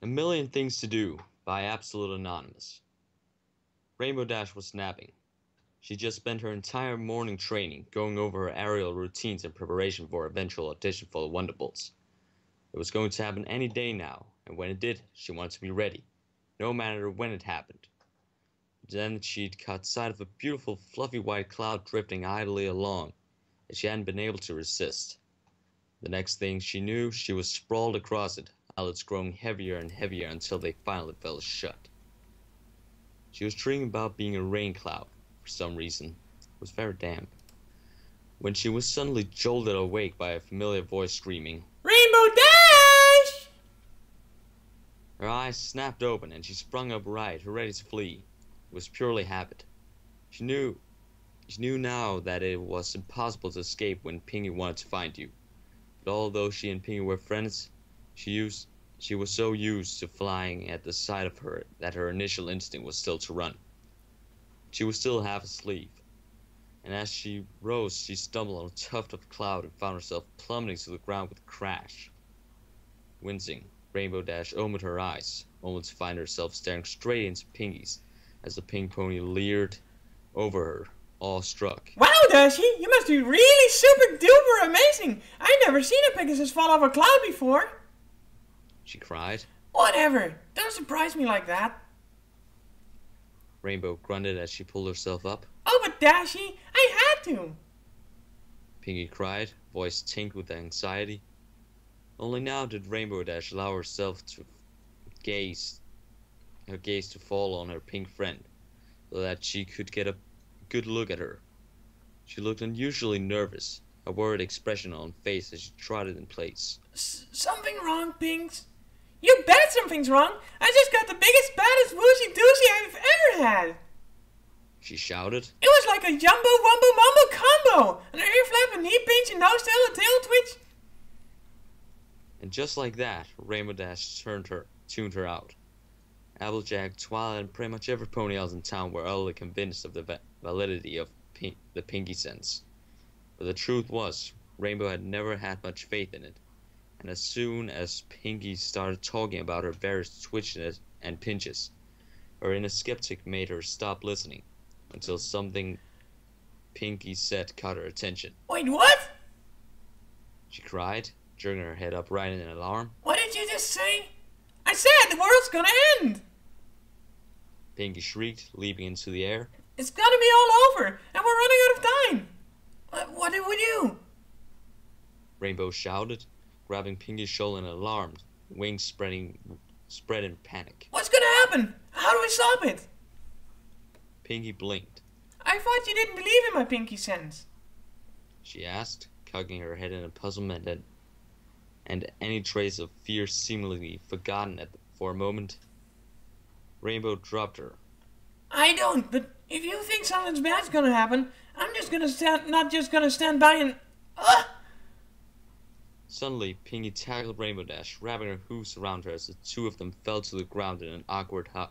A Million Things to Do by AbsoluteAnonymous. Rainbow Dash was napping. She just spent her entire morning training, going over her aerial routines in preparation for her eventual audition for the Wonderbolts. It was going to happen any day now, and when it did, she wanted to be ready, no matter when it happened. Then she'd caught sight of a beautiful fluffy white cloud drifting idly along, and she hadn't been able to resist. The next thing she knew, she was sprawled across it, eyelids growing heavier and heavier until they finally fell shut. She was dreaming about being a rain cloud. For some reason, it was very damp. When she was suddenly jolted awake by a familiar voice screaming, "Rainbow Dash!" Her eyes snapped open and she sprung upright, ready to flee. It was purely habit. She knew now that it was impossible to escape when Pinkie wanted to find you. But although she and Pinkie were friends, she was so used to flying at the sight of her that her initial instinct was still to run. She was still half asleep, and as she rose, she stumbled on a tuft of cloud and found herself plummeting to the ground with a crash. Wincing, Rainbow Dash opened her eyes, only to find herself staring straight into Pinkie's as the pink pony leered over her, awestruck. "Wow, Dashy, you must be really super duper amazing! I've never seen a Pegasus fall off a cloud before!" She cried. "Whatever, don't surprise me like that." Rainbow grunted as she pulled herself up. "Oh, but Dashy, I had to!" Pinkie cried, voice tinged with anxiety. Only now did Rainbow Dash allow herself to gaze to fall on her pink friend, so that she could get a good look at her. She looked unusually nervous, a worried expression on her face as she trotted in place. "Something wrong, Pinks?" "You bet something's wrong! I just got the biggest, baddest woozy-doozy I've ever had!" She shouted. "It was like a jumbo-wumbo-mumbo combo! An ear flap, a knee pinch, a nose tail, a tail twitch!" And just like that, Rainbow Dash tuned her out. Applejack, Twilight, and pretty much every pony else in town were utterly convinced of the validity of the Pinkie sense. But the truth was, Rainbow had never had much faith in it, and as soon as Pinkie started talking about her various twitches and pinches, her inner skeptic made her stop listening, until something Pinkie said caught her attention. "Wait, what?" She cried, jerking her head upright in alarm. "What did you just say?" "I said the world's gonna end!" Pinkie shrieked, leaping into the air. "It's gonna be all over, and we're running out of time! What did we do?" Rainbow shouted, grabbing Pinkie's shoulder in alarm, wings spread in panic. "What's gonna happen? How do we stop it?" Pinkie blinked. "I thought you didn't believe in my Pinkie sense," she asked, cocking her head in puzzlement and any trace of fear seemingly forgotten for a moment. Rainbow dropped her. "I don't, but if you think something's bad's gonna happen, I'm just gonna not just gonna stand by and... Suddenly, Pinkie tackled Rainbow Dash, wrapping her hooves around her as the two of them fell to the ground in an awkward hug.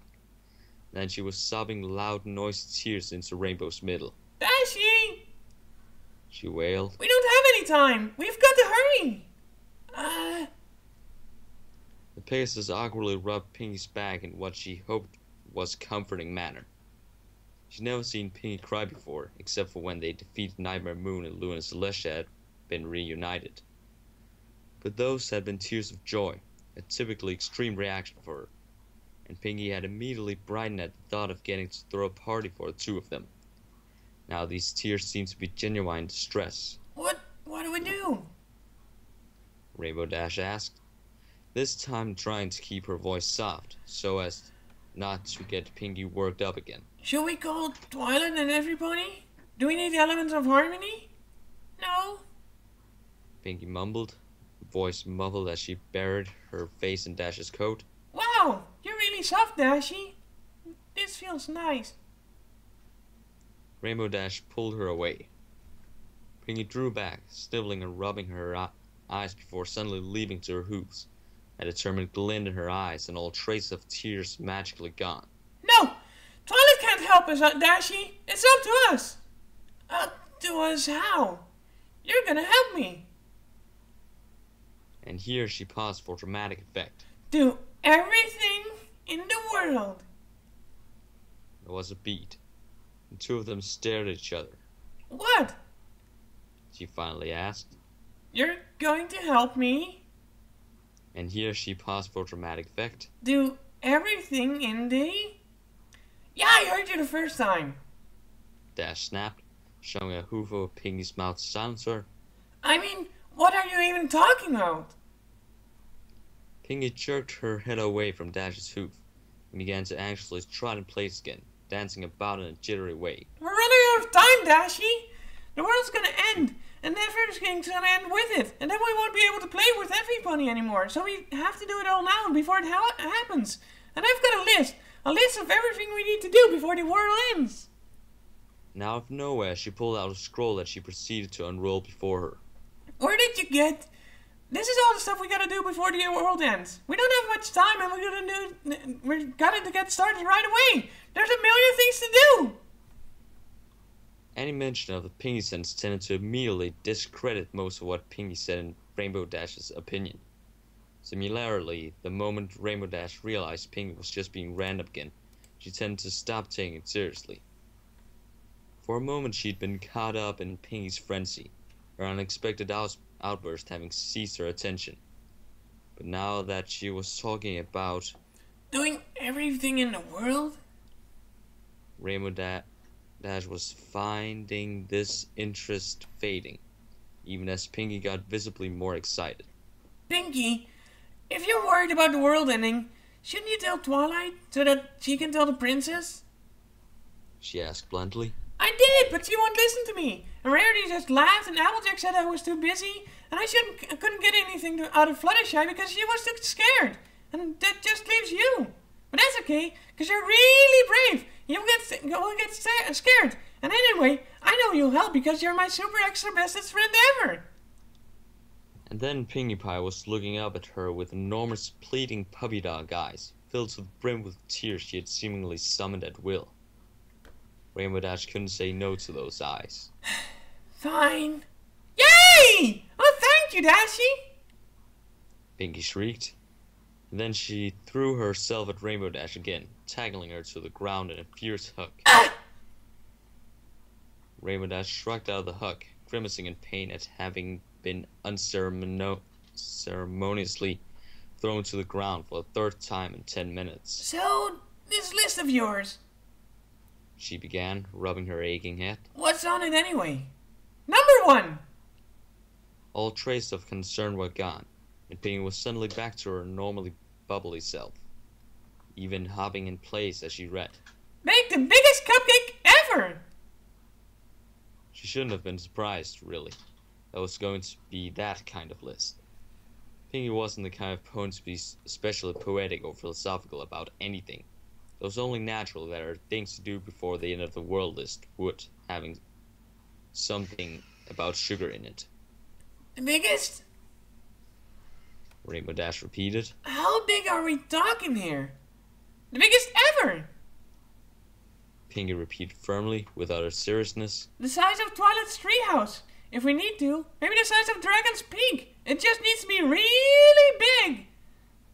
Then she was sobbing loud, noisy tears into Rainbow's middle. "Dashy!" she wailed. "We don't have any time! We've got to hurry!" The Pegasus awkwardly rubbed Pinkie's back in what she hoped was a comforting manner. She'd never seen Pinkie cry before, except for when they defeated Nightmare Moon and Luna Celestia had been reunited. But those had been tears of joy, a typically extreme reaction for her, and Pinkie had immediately brightened at the thought of getting to throw a party for the two of them. Now these tears seemed to be genuine distress. What do we do?" Rainbow Dash asked, this time trying to keep her voice soft, so as not to get Pinkie worked up again. "Should we call Twilight and everybody? Do we need the elements of harmony?" "No." Pinkie mumbled, voice muffled as she buried her face in Dash's coat. "Wow, you're really soft, Dashy. This feels nice." Rainbow Dash pulled her away. Pinkie drew back, sniveling and rubbing her eyes before suddenly leaping to her hooves, a determined glint in her eyes and all trace of tears magically gone. "No! Twilight can't help us, Dashy. It's up to us." "Up to us how? You're gonna help me." And here she paused for dramatic effect. Do everything in the world. There was a beat, and two of them stared at each other. What? She finally asked. You're going to help me? And here she paused for dramatic effect. Do everything in the... Yeah, I heard you the first time. Dash snapped, showing a hoof of Pinkie's mouth to silence her. I mean, what are you even talking about? Pinkie jerked her head away from Dash's hoof and began to anxiously trot in place again, dancing about in a jittery way. We're running out of time, Dashy. The world's gonna end, and everything's gonna end with it, and then we won't be able to play with everybody anymore. So we have to do it all now before it happens. And I've got a list of everything we need to do before the world ends. And out of nowhere, she pulled out a scroll that she proceeded to unroll before her. Where did you get? This is all the stuff we gotta do before the world ends. We don't have much time, and we're gonna get started right away. There's a million things to do. Any mention of the Pinkie sentence tended to immediately discredit most of what Pinkie said in Rainbow Dash's opinion. Similarly, the moment Rainbow Dash realized Pinkie was just being random again, she tended to stop taking it seriously. For a moment she'd been caught up in Pinkie's frenzy, her unexpected outburst having seized her attention. But now that she was talking about doing everything in the world, Rainbow Dash was finding this interest fading, even as Pinkie got visibly more excited. Pinkie, if you're worried about the world ending, shouldn't you tell Twilight so that she can tell the princess? She asked bluntly. I did, but she won't listen to me. And Rarity just laughed, and Applejack said I was too busy, and I couldn't get anything out of Fluttershy because she was too scared. And that just leaves you. But that's okay, because you're really brave. You'll get scared. And anyway, I know you'll help because you're my super extra bestest friend ever. And then Pinkie Pie was looking up at her with enormous pleading puppy dog eyes, filled to the brim with tears she had seemingly summoned at will. Rainbow Dash couldn't say no to those eyes. Fine. Yay! Oh, thank you, Dashy! Pinkie shrieked. Then she threw herself at Rainbow Dash again, tackling her to the ground in a fierce hug. Ah! Rainbow Dash shrugged out of the hug, grimacing in pain at having been unceremoniously thrown to the ground for the third time in 10 minutes. So, this list of yours, she began, rubbing her aching head. What's on it anyway? Number 1! All trace of concern were gone, and Pinkie was suddenly back to her normally bubbly self, even hopping in place as she read. Make the biggest cupcake ever! She shouldn't have been surprised, really. That was going to be that kind of list. Pinkie wasn't the kind of poet to be especially poetic or philosophical about anything. It was only natural that her things to do before the end of the world list would having something about sugar in it. The biggest? Rainbow Dash repeated. How big are we talking here? The biggest ever! Pinkie repeated firmly, with utter seriousness. The size of Twilight's treehouse. If we need to, maybe the size of Dragon's Peak. It just needs to be really big.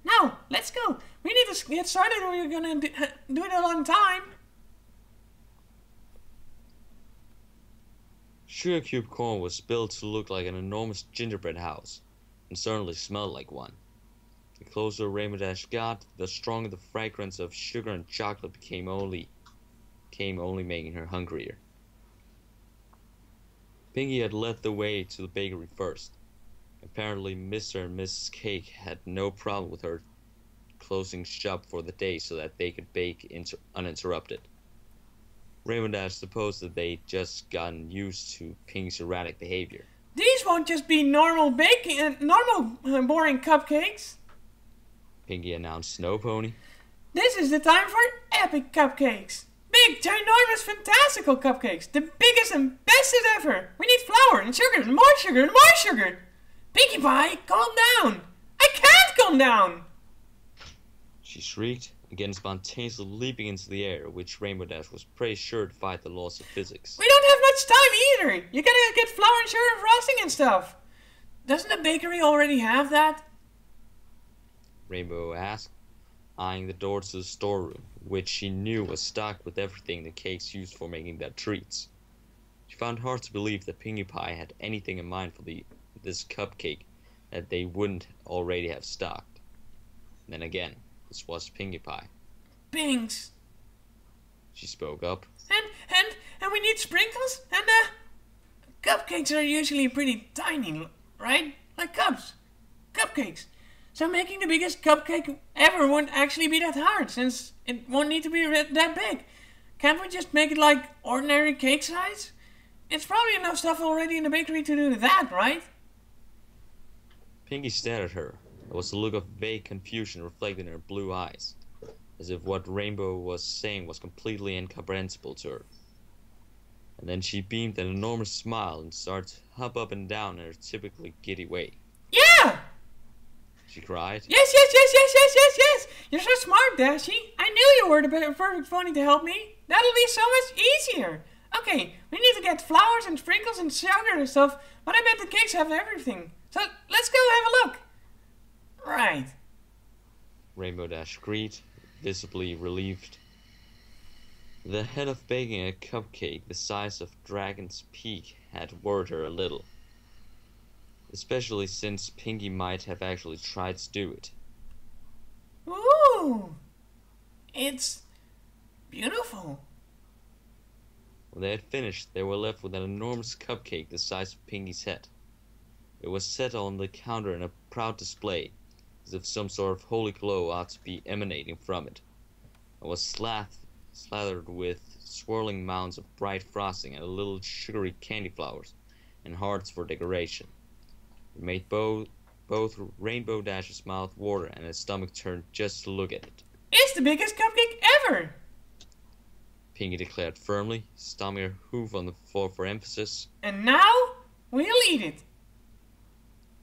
Now, let's go. We need to get started or we're gonna do it a long time. Sugar Cube Corn was built to look like an enormous gingerbread house, and certainly smelled like one. The closer Rainbow Dash got, the stronger the fragrance of sugar and chocolate became, only making her hungrier. Pinkie had led the way to the bakery first. Apparently, Mr. and Mrs. Cake had no problem with her closing shop for the day so that they could bake uninterrupted. Rainbow Dash supposed that they'd just gotten used to Pinkie's erratic behavior. These won't just be normal boring cupcakes. Pinkie announced Snow Pony. This is the time for epic cupcakes. Big, ginormous, fantastical cupcakes. The biggest and bestest ever. We need flour and sugar and more sugar and more sugar. Pinkie Pie, calm down. I can't calm down. She shrieked, again spontaneously leaping into the air, which Rainbow Dash was pretty sure defied the laws of physics. We don't have much time either. You gotta get flour and sugar and frosting and stuff. Doesn't the bakery already have that? Rainbow asked, eyeing the door to the storeroom, which she knew was stocked with everything the cakes used for making their treats. She found it hard to believe that Pinkie Pie had anything in mind for this cupcake that they wouldn't already have stocked. Then again, this was Pinkie Pie. Pinks. She spoke up. And we need sprinkles? And cupcakes are usually pretty tiny, right? Like cups. Cupcakes. So making the biggest cupcake ever won't actually be that hard, since it won't need to be that big. Can't we just make it like ordinary cake size? It's probably enough stuff already in the bakery to do that, right? Pinkie stared at her. There was a look of vague confusion reflected in her blue eyes, as if what Rainbow was saying was completely incomprehensible to her. And then she beamed an enormous smile and started to hop up and down in her typically giddy way. Yeah! She cried. Yes! You're so smart, Dashy. I knew you were the perfect pony to help me. That'll be so much easier. Okay, we need to get flowers and sprinkles and sugar and stuff, but I bet the cakes have everything. So let's go have a look. Right. Rainbow Dash agreed, visibly relieved. The head of baking a cupcake the size of Dragon's Peak had worried her a little, especially since Pinkie might have actually tried to do it. Ooh! It's beautiful. When they had finished, they were left with an enormous cupcake the size of Pinkie's head. It was set on the counter in a proud display, as if some sort of holy glow ought to be emanating from it, and was slathered with swirling mounds of bright frosting and little sugary candy flowers and hearts for decoration. It made both Rainbow Dash's mouth water and his stomach turn just to look at it. It's the biggest cupcake ever! Pinkie declared firmly, stomping her hoof on the floor for emphasis. And now, we'll eat it.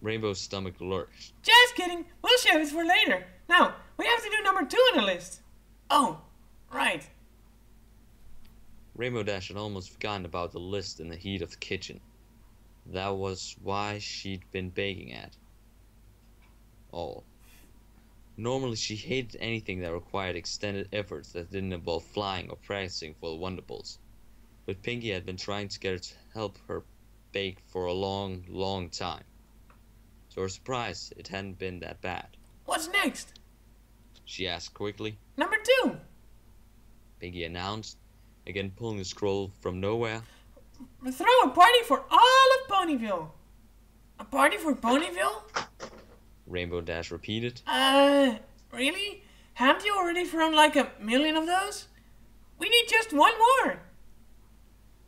Rainbow's stomach lurched. Just kidding, we'll save it for later. Now, we have to do number 2 on the list. Oh, right. Rainbow Dash had almost forgotten about the list in the heat of the kitchen. That was why she'd been baking at all. Normally she hated anything that required extended efforts that didn't involve flying or practicing for the Wonderbolts. But Pinkie had been trying to get her to help her bake for a long time. To her surprise, it hadn't been that bad. What's next? She asked quickly. Number 2. Pinkie announced, again pulling the scroll from nowhere. Throw a party for all of Ponyville. A party for Ponyville? Rainbow Dash repeated. Really? Haven't you already thrown like 1,000,000 of those? We need just one more.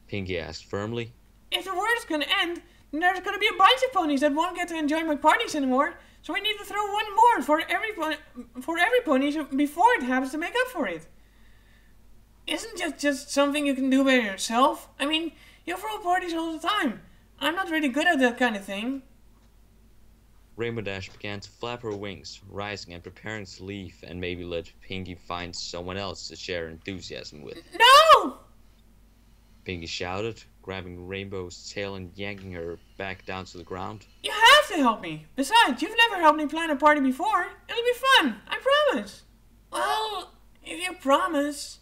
Pinkie asked firmly. If the world's gonna end, then there's gonna be a bunch of ponies that won't get to enjoy my parties anymore. So we need to throw one more for every pony before it happens to make up for it. Isn't it just something you can do by yourself? I mean, you throw parties all the time. I'm not really good at that kind of thing. Rainbow Dash began to flap her wings, rising and preparing to leave and maybe let Pinkie find someone else to share her enthusiasm with. No! Pinkie shouted, grabbing Rainbow's tail and yanking her back down to the ground. You have to help me. Besides, you've never helped me plan a party before. It'll be fun, I promise. Well, if you promise.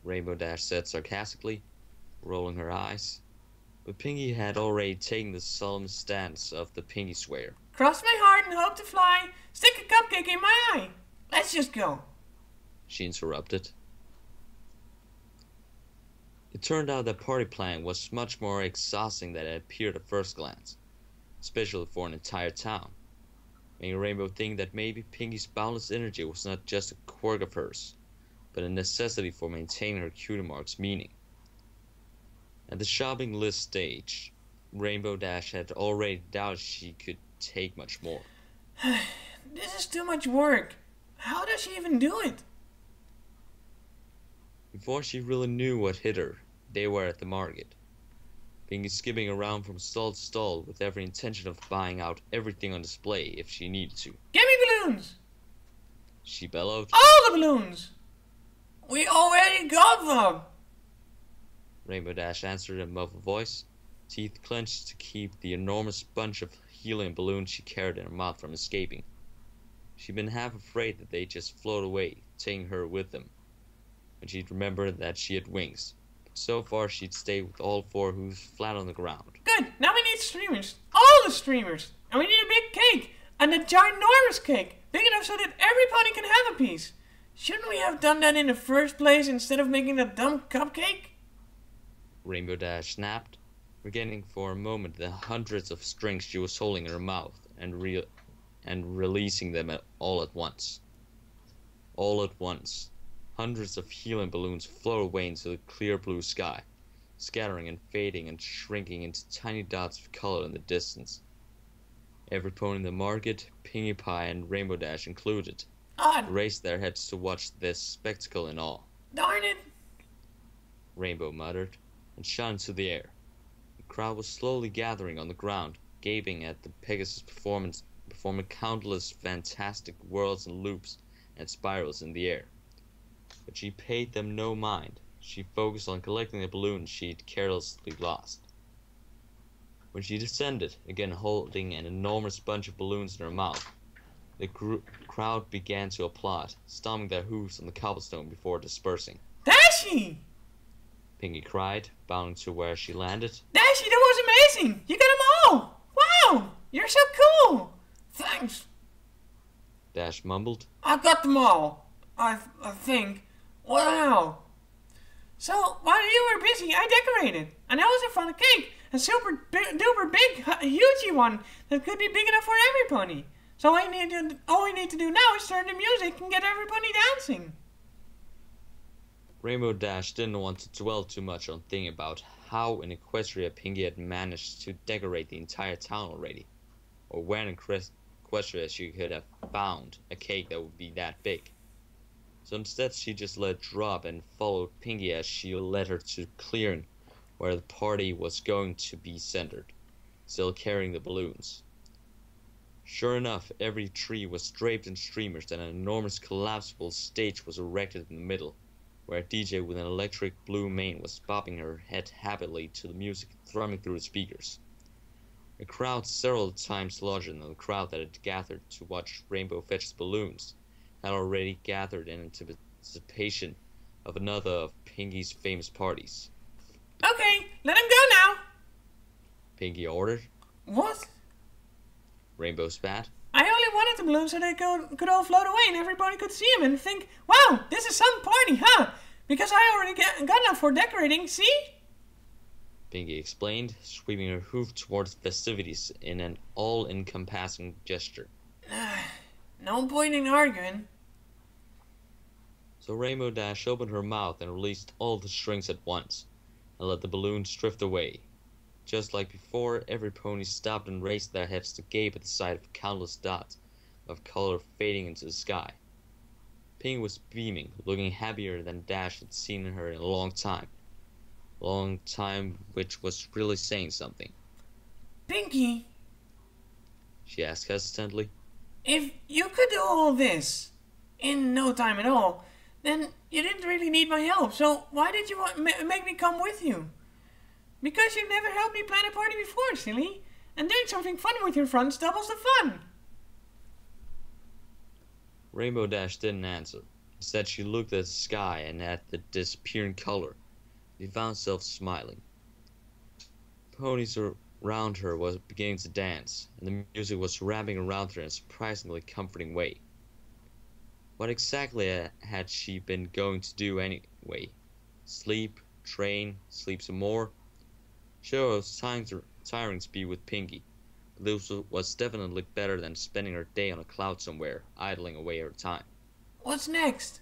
Rainbow Dash said sarcastically, rolling her eyes. But Pinkie had already taken the solemn stance of the Pinkie Swear. Cross my heart and hope to fly. Stick a cupcake in my eye. Let's just go. She interrupted. It turned out that party planning was much more exhausting than it appeared at first glance, especially for an entire town, making Rainbow think that maybe Pinkie's boundless energy was not just a quirk of hers, but a necessity for maintaining her cutie mark's meaning. At the shopping list stage, Rainbow Dash had already doubted she could take much more. This is too much work. How does she even do it? Before she really knew what hit her, they were at the market. Pinkie skipping around from stall to stall with every intention of buying out everything on display if she needed to. Give me balloons! She bellowed. All the balloons! We already got them! Rainbow Dash answered in a muffled voice, teeth clenched to keep the enormous bunch of helium balloons she carried in her mouth from escaping. She'd been half afraid that they'd just float away, taking her with them, when she'd remembered that she had wings. But so far she'd stayed with all four hooves flat on the ground. Good, now we need streamers. All the streamers. And we need a big cake. And a ginormous cake. Big enough so that everybody can have a piece. Shouldn't we have done that in the first place instead of making that dumb cupcake? Rainbow Dash snapped, forgetting for a moment the hundreds of strings she was holding in her mouth and releasing them all at once. All at once, hundreds of helium balloons float away into the clear blue sky, scattering and fading and shrinking into tiny dots of color in the distance. Every pony in the market, Pinkie Pie and Rainbow Dash included, raised their heads to watch this spectacle in awe. Darn it! Rainbow muttered, and shot into the air. The crowd was slowly gathering on the ground, gaping at the Pegasus performing countless fantastic whirls and loops and spirals in the air. But she paid them no mind. She focused on collecting the balloons she'd carelessly lost. When she descended, again holding an enormous bunch of balloons in her mouth, the crowd began to applaud, stomping their hooves on the cobblestone before dispersing. Dashy! Pinkie cried, bounding to where she landed. Dashy, that was amazing! You got them all! Wow! You're so cool! Thanks. Dash mumbled. I got them all. I think. Wow! So, while you were busy, I decorated. And I also found a cake. A super duper big, huge one that could be big enough for every pony. So all we need to do now is turn the music and get every pony dancing. Rainbow Dash didn't want to dwell too much on thinking about how in Equestria Pinkie had managed to decorate the entire town already, or where in Equestria she could have found a cake that would be that big. So instead she just let it drop and followed Pinkie as she led her to the clearing where the party was going to be centered, still carrying the balloons. Sure enough, every tree was draped in streamers and an enormous collapsible stage was erected in the middle, where a DJ with an electric blue mane was bobbing her head happily to the music thrumming through the speakers. A crowd several times larger than the crowd that had gathered to watch Rainbow fetch the balloons had already gathered in anticipation of another of Pinkie's famous parties. Okay, let him go now. Pinkie ordered. What? Rainbow spat. I only wanted the balloons so they could all float away and everybody could see them and think, wow, this is some party, huh? Because I already got enough for decorating, see? Pinkie explained, sweeping her hoof towards the festivities in an all-encompassing gesture. No point in arguing. So Rainbow Dash opened her mouth and released all the strings at once, and let the balloons drift away. Just like before, every pony stopped and raised their heads to gape at the sight of countless dots of color fading into the sky. Pinkie was beaming, looking happier than Dash had seen her in a long time. A long time which was really saying something. Pinkie, she asked hesitantly. If you could do all this in no time at all, then you didn't really need my help, so why did you make me come with you? Because you've never helped me plan a party before, silly. And doing something fun with your friends doubles the fun. Rainbow Dash didn't answer. Instead, she looked at the sky and at the disappearing color. She found herself smiling. Ponies around her was beginning to dance, and the music was wrapping around her in a surprisingly comforting way. What exactly had she been going to do anyway? Sleep, train, sleep some more? Sure, it was tiring to be with Pinkie, but this was definitely better than spending her day on a cloud somewhere, idling away her time. What's next?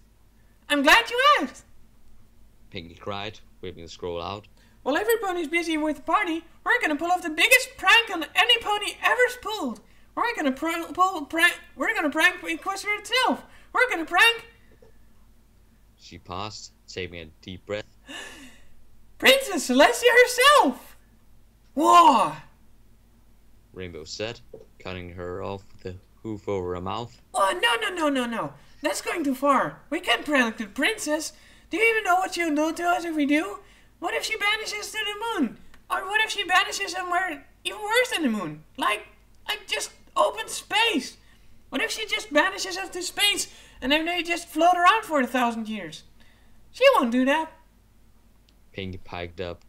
I'm glad you asked, Pinkie cried, whipping the scroll out. While every pony's busy with the party, we're gonna pull off the biggest prank on any pony ever pulled. We're gonna prank Equestria itself. We're gonna prank. She paused, taking a deep breath. Princess Celestia herself! Whoa! Rainbow said, cutting her off with a hoof over her mouth. Oh, no. That's going too far. We can't prank the princess. Do you even know what she'll do to us if we do? What if she banishes to the moon? Or what if she banishes somewhere even worse than the moon? Like just open space. What if she just vanishes into space and then they just float around for 1,000 years. She won't do that. Pinkie piped up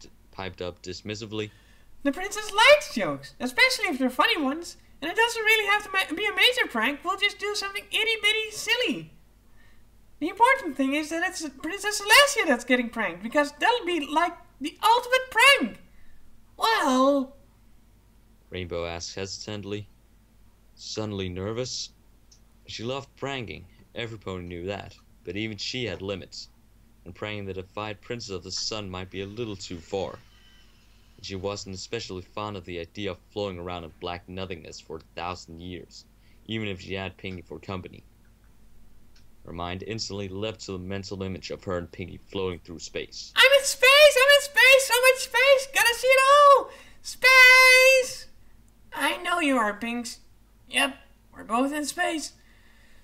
dismissively. The princess likes jokes, especially if they're funny ones. And it doesn't really have to be a major prank. We'll just do something itty-bitty silly. The important thing is that it's Princess Celestia that's getting pranked, because that'll be like the ultimate prank. Well... Rainbow asked hesitantly, suddenly nervous. She loved pranking. Every pony knew that. But even she had limits. And pranking the defied Princess of the Sun might be a little too far. And she wasn't especially fond of the idea of floating around in black nothingness for 1,000 years, even if she had Pinkie for company. Her mind instantly leapt to the mental image of her and Pinkie floating through space. I'm in space! I'm in space! So much space! Gotta see it all! Space! I know you are, Pinks. Yep, we're both in space.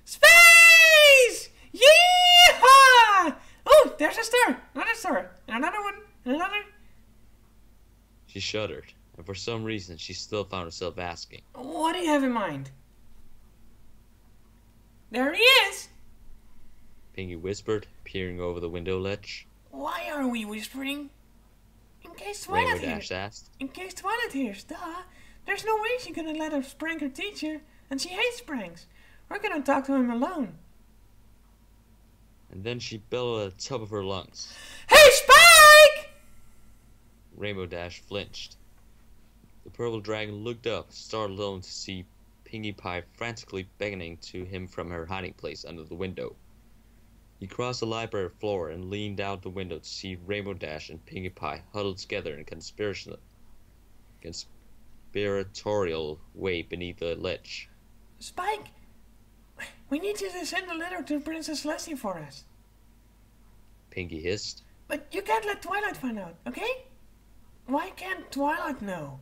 Space! Yeehaw! Oh, there's a star! Another star! And another one! And another... She shuddered, and for some reason she still found herself asking, What do you have in mind? There he is! Pinkie whispered, peering over the window ledge. Why are we whispering? In case Rainbow Twilight Dash hears. asked. In case Twilight hears, duh. There's no way she's gonna let us prank her teacher, and she hates pranks. We're gonna talk to him alone. And then she bellowed at the top of her lungs. Hey, Spike! Rainbow Dash flinched. The purple dragon looked up, startled only to see Pinkie Pie frantically beckoning to him from her hiding place under the window. He crossed the library floor and leaned out the window to see Rainbow Dash and Pinkie Pie huddled together in a conspiratorial way beneath the ledge. Spike, we need you to send a letter to Princess Celestia for us. Pinkie hissed. But you can't let Twilight find out, okay? Why can't Twilight know?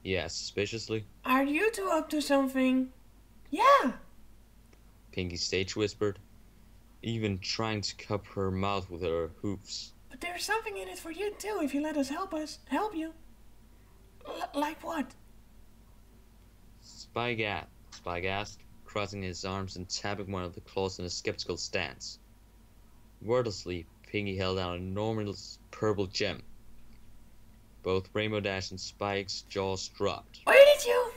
He asked suspiciously. Are you two up to something? Yeah. Pinkie stage whispered, even trying to cup her mouth with her hoofs. But there's something in it for you too if you let us help you. Like what? Spike asked, crossing his arms and tapping one of the claws in a skeptical stance. Wordlessly, Pinkie held out an enormous purple gem. Both Rainbow Dash and Spike's jaws dropped. Where did you?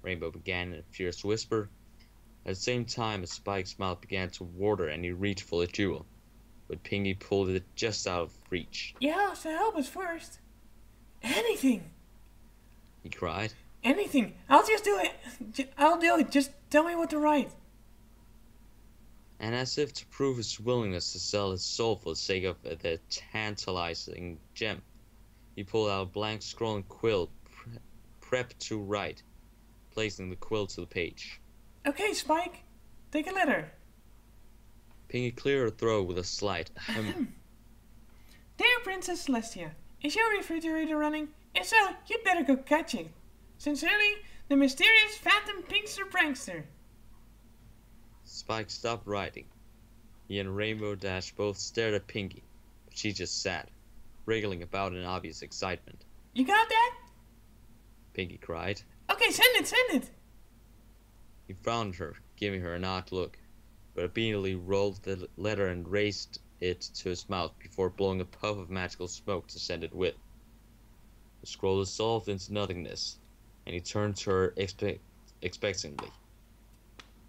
Rainbow began in a fierce whisper. At the same time, Spike's mouth began to water and he reached for the jewel. But Pinkie pulled it just out of reach. Yeah, so help us first. Anything. He cried. Anything. I'll just do it. I'll do it. Just tell me what to write. And as if to prove his willingness to sell his soul for the sake of the tantalizing gem, he pulled out a blank scrolling quill prepped to write, placing the quill to the page. Okay, Spike. Take a letter. Pinkie cleared her throat with a slight ahem. Dear Princess Celestia, is your refrigerator running? If so, you'd better go catch it. Sincerely, the mysterious Phantom Pinkster Prankster. Spike stopped writing. He and Rainbow Dash both stared at Pinkie, but she just sat, wriggling about in obvious excitement. You got that? Pinkie cried. Okay, send it. He frowned at her, giving her an odd look, but obediently rolled the letter and raised it to his mouth before blowing a puff of magical smoke to send it with. The scroll dissolved into nothingness, and he turned to her expectantly.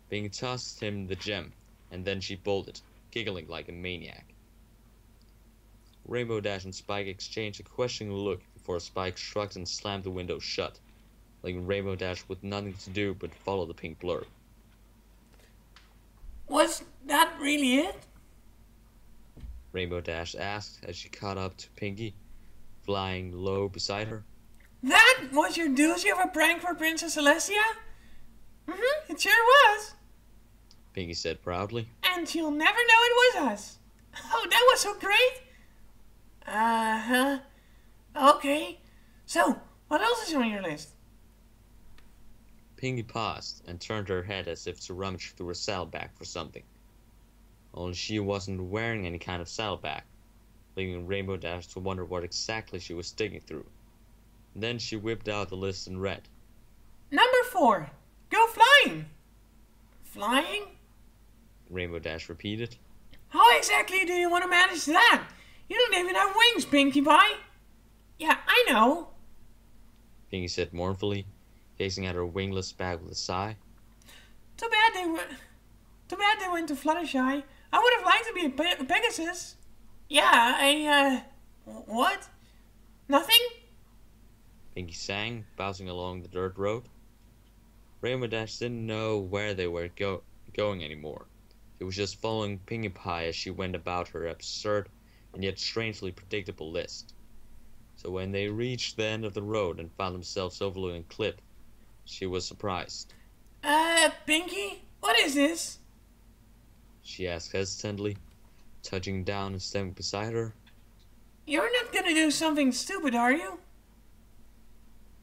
Pinkie tossed him the gem, and then she bolted, giggling like a maniac. Rainbow Dash and Spike exchanged a questioning look before Spike shrugged and slammed the window shut, leaving Rainbow Dash with nothing to do but follow the pink blur. Was that really it? Rainbow Dash asked as she caught up to Pinkie, flying low beside her. That was your doozy of a prank for Princess Celestia? It sure was. Pinkie said proudly. And she'll never know it was us. Oh, that was so great. Uh-huh. Okay. So, what else is on your list? Pinkie paused and turned her head as if to rummage through her saddlebag for something. Only she wasn't wearing any kind of saddlebag, leaving Rainbow Dash to wonder what exactly she was digging through. Then she whipped out the list and read. Number 4. Go go flying. Flying? Rainbow Dash repeated. How exactly do you want to manage that? You don't even have wings, Pinkie Pie. Yeah, I know. Pinkie said mournfully, gazing at her wingless back with a sigh. Too bad they went to Fluttershy. I would have liked to be a Pegasus. Yeah, what? Nothing? Pinkie sang, bouncing along the dirt road. Rainbow Dash didn't know where they were going anymore. She was just following Pinkie Pie as she went about her absurd and yet strangely predictable list. So when they reached the end of the road and found themselves overlooking a cliff, she was surprised. Pinkie, what is this? She asked hesitantly, touching down and standing beside her. You're not gonna do something stupid, are you?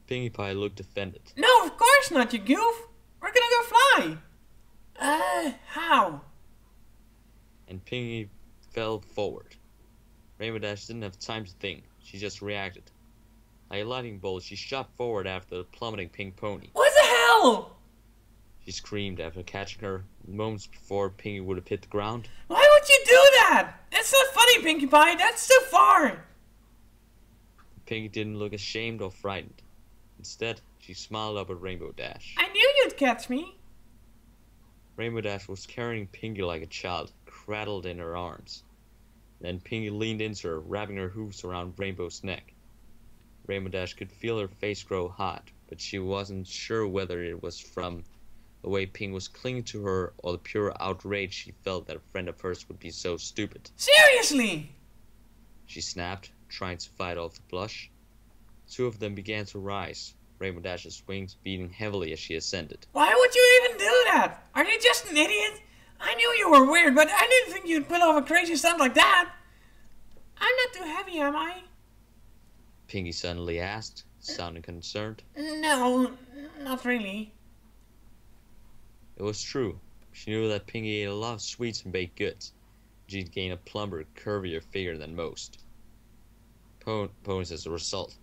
Pinkie Pie looked offended. No, of course not, you goof. We're gonna go fly. How? And Pinkie fell forward. Rainbow Dash didn't have time to think. She just reacted. Like a lightning bolt, she shot forward after the plummeting pink pony. What the hell? She screamed after catching her moments before Pinkie would have hit the ground. Why would you do that? That's not funny, Pinkie Pie. That's too far. Pinkie didn't look ashamed or frightened. Instead, she smiled up at Rainbow Dash. I knew you'd catch me. Rainbow Dash was carrying Pinkie like a child, cradled in her arms. Then Pinkie leaned into her, wrapping her hooves around Rainbow's neck. Rainbow Dash could feel her face grow hot, but she wasn't sure whether it was from the way Pinkie was clinging to her or the pure outrage she felt that a friend of hers would be so stupid. Seriously? She snapped, trying to fight off the blush. Two of them began to rise, Rainbow Dash's wings beating heavily as she ascended. Why would you even do that? Are you just an idiot? I knew you were weird, but I didn't think you'd pull off a crazy stunt like that. I'm not too heavy, am I? Pinkie suddenly asked, sounding concerned. No, not really. It was true. She knew that Pinkie ate a lot of sweets and baked goods. She'd gained a plumper, curvier figure than most ponies as a result.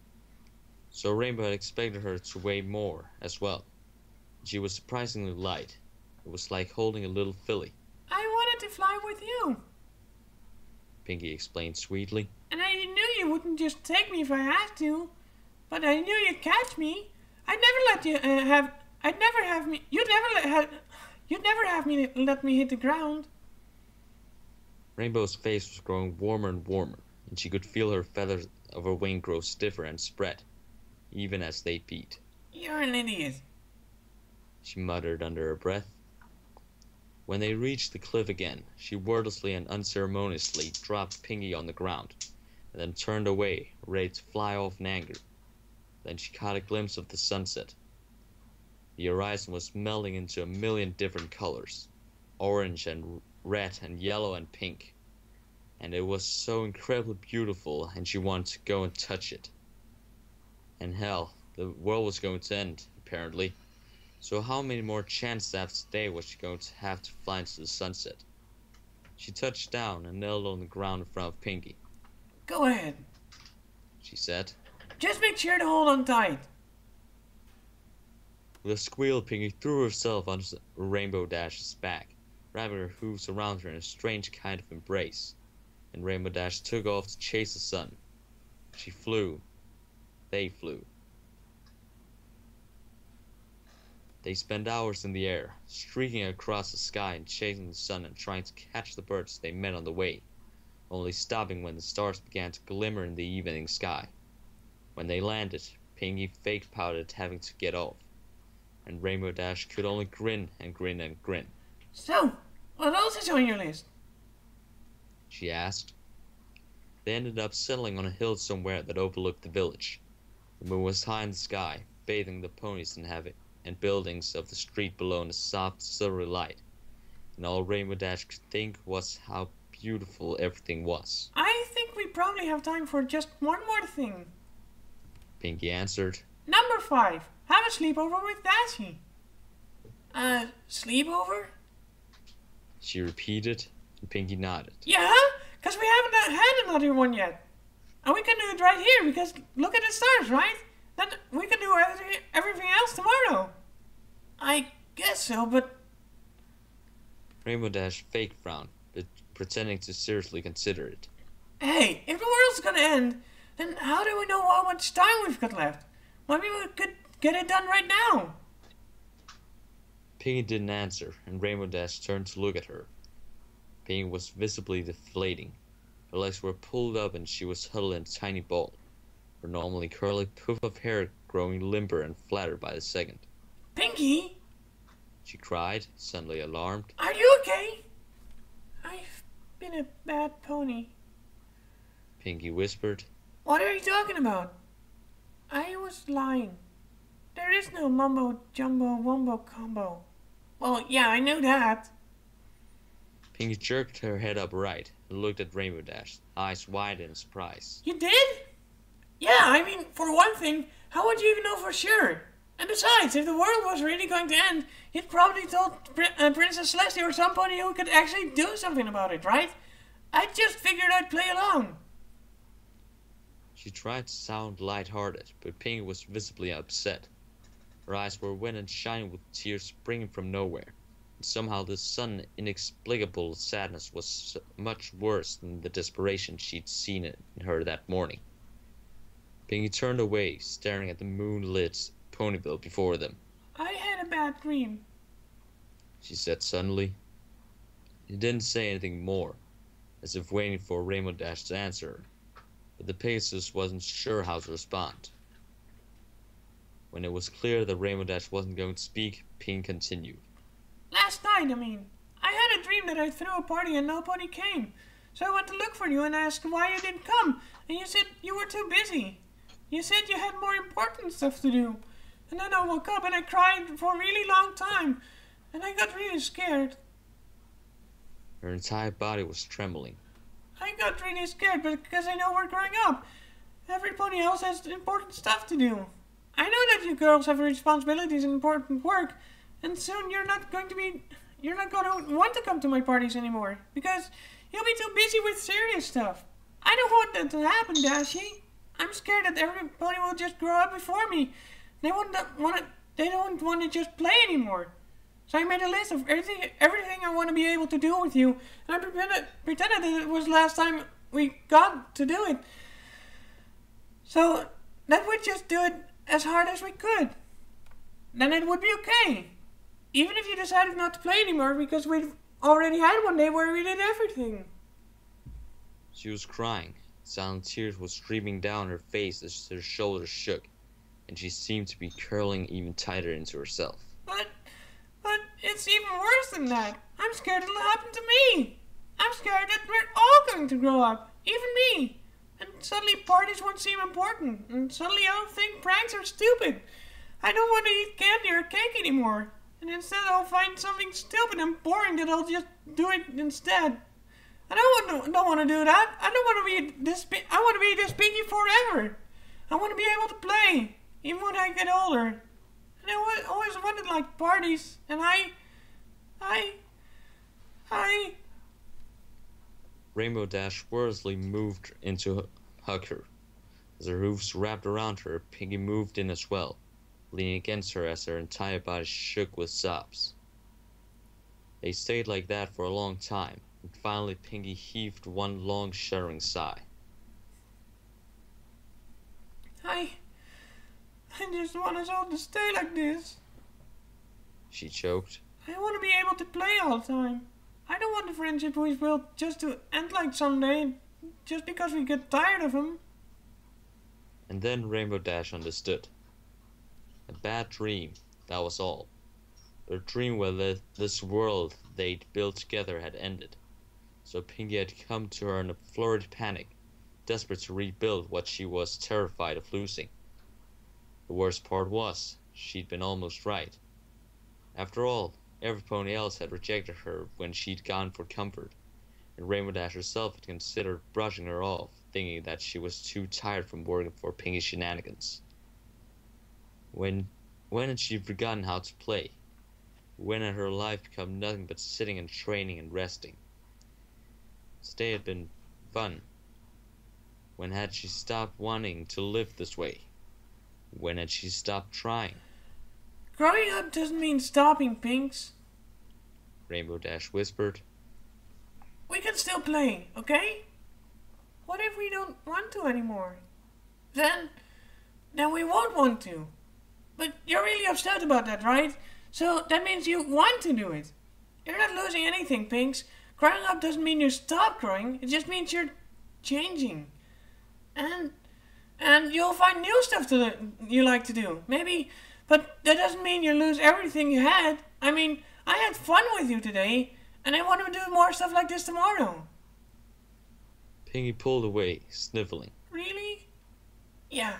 So Rainbow had expected her to weigh more as well. She was surprisingly light. It was like holding a little filly. I wanted to fly with you. Pinkie explained sweetly. And I knew you wouldn't just take me if I had to. But I knew you'd catch me. I'd never let you I'd never have me. You'd never have me let me hit the ground. Rainbow's face was growing warmer and warmer, and she could feel her feathers of her wing grow stiffer and spread, even as they beat. You're an idiot, she muttered under her breath. When they reached the cliff again, she wordlessly and unceremoniously dropped Pinkie on the ground, and then turned away, ready to fly off in anger. Then she caught a glimpse of the sunset. The horizon was melting into a million different colors, orange and red and yellow and pink. And it was so incredibly beautiful, and she wanted to go and touch it. And hell, the world was going to end, apparently. So how many more chances after today was she going to have to fly into the sunset? She touched down and knelt on the ground in front of Pinkie. Go ahead, she said. Just make sure to hold on tight. With a squeal, Pinkie threw herself onto Rainbow Dash's back, wrapping her hooves around her in a strange kind of embrace. And Rainbow Dash took off to chase the sun. She flew. They flew. They spent hours in the air, streaking across the sky and chasing the sun and trying to catch the birds they met on the way, only stopping when the stars began to glimmer in the evening sky. When they landed, Pinkie fake pouted having to get off, and Rainbow Dash could only grin and grin and grin. So, what else is on your list? She asked. They ended up settling on a hill somewhere that overlooked the village. The moon was high in the sky, bathing the ponies and buildings of the street below in a soft, silvery light, and all Rainbow Dash could think was how beautiful everything was. I think we probably have time for just one more thing. Pinkie answered. Number 5. Have a sleepover with Dashie. Sleepover? She repeated, and Pinkie nodded. Yeah, because we haven't had another one yet. And we can do it right here, because look at the stars, right? Then we can do everything else tomorrow. I guess so, but... Rainbow Dash fake frowned, but pretending to seriously consider it. Hey, if the world's gonna end, then how do we know how much time we've got left? Maybe we could get it done right now. Pinkie didn't answer, and Rainbow Dash turned to look at her. Pinkie was visibly deflating. Her legs were pulled up and she was huddled in a tiny ball, her normally curly poof of hair growing limper and flatter by the second. Pinkie? She cried, suddenly alarmed. Are you okay? I've been a bad pony. Pinkie whispered. What are you talking about? I was lying. There is no mumbo jumbo wumbo combo. Well, yeah, I knew that. Pinkie jerked her head upright and looked at Rainbow Dash, eyes wide in surprise. You did? Yeah, I mean, for one thing, how would you even know for sure? And besides, if the world was really going to end, you'd probably told Princess Celestia or somebody who could actually do something about it, right? I just figured I'd play along. She tried to sound light-hearted, but Pinkie was visibly upset. Her eyes were wet and shining with tears springing from nowhere. And somehow this sudden, inexplicable sadness was much worse than the desperation she'd seen in her that morning. Pinkie turned away, staring at the moonlit Ponyville before them. I had a bad dream, she said suddenly. She didn't say anything more, as if waiting for Rainbow Dash to answer her, but the Pegasus wasn't sure how to respond. When it was clear that Rainbow Dash wasn't going to speak, Pinkie continued. Last night, I mean. I had a dream that I threw a party and nobody came. So I went to look for you and ask why you didn't come, and you said you were too busy. You said you had more important stuff to do. And then I woke up and I cried for a really long time, and I got really scared. Her entire body was trembling. I got really scared because I know we're growing up. Every pony else has important stuff to do. I know that you girls have responsibilities and important work, and soon you're not going to want to come to my parties anymore, because you'll be too busy with serious stuff. I don't want that to happen, Dashi. I'm scared that every pony will just grow up before me. They don't want to just play anymore. So I made a list of everything I want to be able to do with you, and I pretended that it was last time we got to do it. So that we'd just do it as hard as we could. Then it would be okay. Even if you decided not to play anymore, because we've already had one day where we did everything. She was crying. Silent tears were streaming down her face as her shoulders shook, and she seemed to be curling even tighter into herself. But it's even worse than that. I'm scared it'll happen to me. I'm scared that we're all going to grow up, even me. And suddenly parties won't seem important, and suddenly I'll think pranks are stupid. I don't want to eat candy or cake anymore, and instead I'll find something stupid and boring that I'll just do it instead. I don't want to do that. I want to be this Pinkie forever. I want to be able to play, even when I get older. And I always wanted like parties, and I. Rainbow Dash wordlessly moved in to hug her. As her hooves wrapped around her, Pinkie moved in as well, leaning against her as her entire body shook with sobs. They stayed like that for a long time, and finally Pinkie heaved one long shuddering sigh. I just want us all to stay like this. She choked. I want to be able to play all the time. I don't want the friendship we've built just to end like someday, just because we get tired of him. And then Rainbow Dash understood. A bad dream, that was all. A dream where this world they'd built together had ended. So Pinkie had come to her in a flurried panic, desperate to rebuild what she was terrified of losing. The worst part was, she'd been almost right. After all, every pony else had rejected her when she'd gone for comfort, and Rainbow Dash herself had considered brushing her off, thinking that she was too tired from working for Pinkie's shenanigans. When had she forgotten how to play? When had her life become nothing but sitting and training and resting? Today had been fun. When had she stopped wanting to live this way? When had she stopped trying? Growing up doesn't mean stopping, Pinks. Rainbow Dash whispered. We can still play, okay? What if we don't want to anymore? Then we won't want to. But you're really upset about that, right? So that means you want to do it. You're not losing anything, Pinks. Growing up doesn't mean you stop growing. It just means you're changing. And you'll find new stuff you like to do. Maybe, but that doesn't mean you lose everything you had. I mean, I had fun with you today, and I want to do more stuff like this tomorrow. Pinkie pulled away, sniffling. Really? Yeah.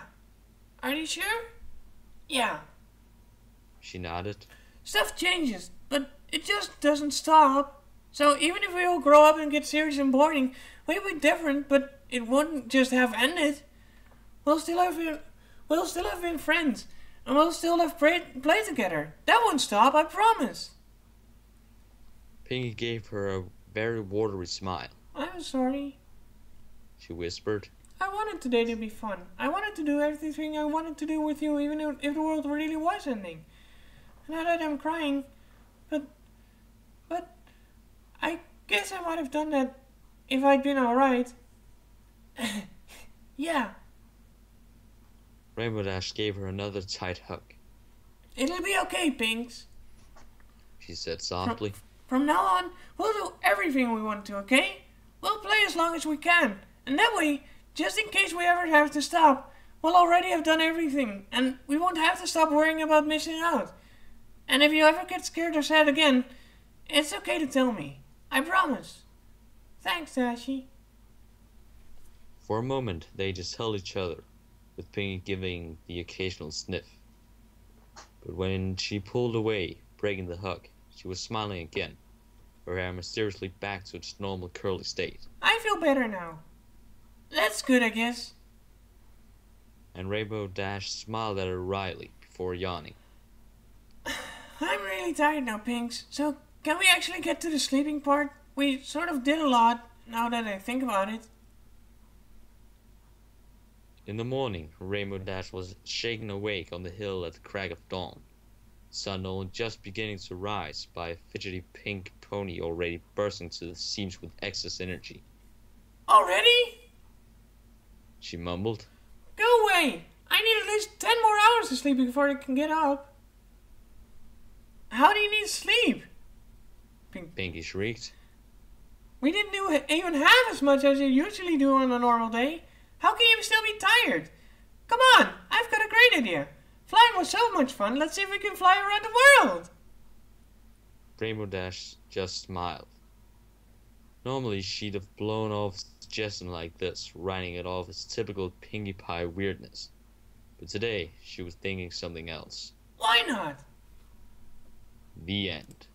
Are you sure? Yeah. She nodded. Stuff changes, but it just doesn't stop. So even if we all grow up and get serious and boring, we'll be different, but it wouldn't just have ended. We'll still have been friends, and we'll still have play together. That won't stop, I promise. Pinkie gave her a very watery smile. I'm sorry. She whispered. I wanted today to be fun. I wanted to do everything I wanted to do with you, even if the world really was ending. Now that I'm crying, but I guess I might have done that if I'd been alright. Yeah. Rainbow Dash gave her another tight hug. It'll be okay, Pinks. She said softly. From now on, we'll do everything we want to, okay? We'll play as long as we can. And that way, just in case we ever have to stop, we'll already have done everything. And we won't have to stop worrying about missing out. And if you ever get scared or sad again, it's okay to tell me. I promise. Thanks, Dashy. For a moment, they just held each other, with Pinkie giving the occasional sniff. But when she pulled away, breaking the hug, she was smiling again, her hair mysteriously back to its normal curly state. I feel better now. That's good, I guess. And Rainbow Dash smiled at her wryly before yawning. I'm really tired now, Pinks, so can we actually get to the sleeping part? We sort of did a lot, now that I think about it. In the morning, Rainbow Dash was shaken awake on the hill at the crack of dawn. The sun only just beginning to rise by a fidgety pink pony already bursting to the seams with excess energy. Already? She mumbled. Go away! I need at least 10 more hours of sleep before I can get up. How do you need sleep? Pinkie shrieked. We didn't do even half as much as you usually do on a normal day. How can you still be tired? Come on, I've got a great idea. Flying was so much fun, let's see if we can fly around the world. Rainbow Dash just smiled. Normally she'd have blown off a suggestion like this, writing it off as typical Pinkie Pie weirdness. But today, she was thinking something else. Why not? The end.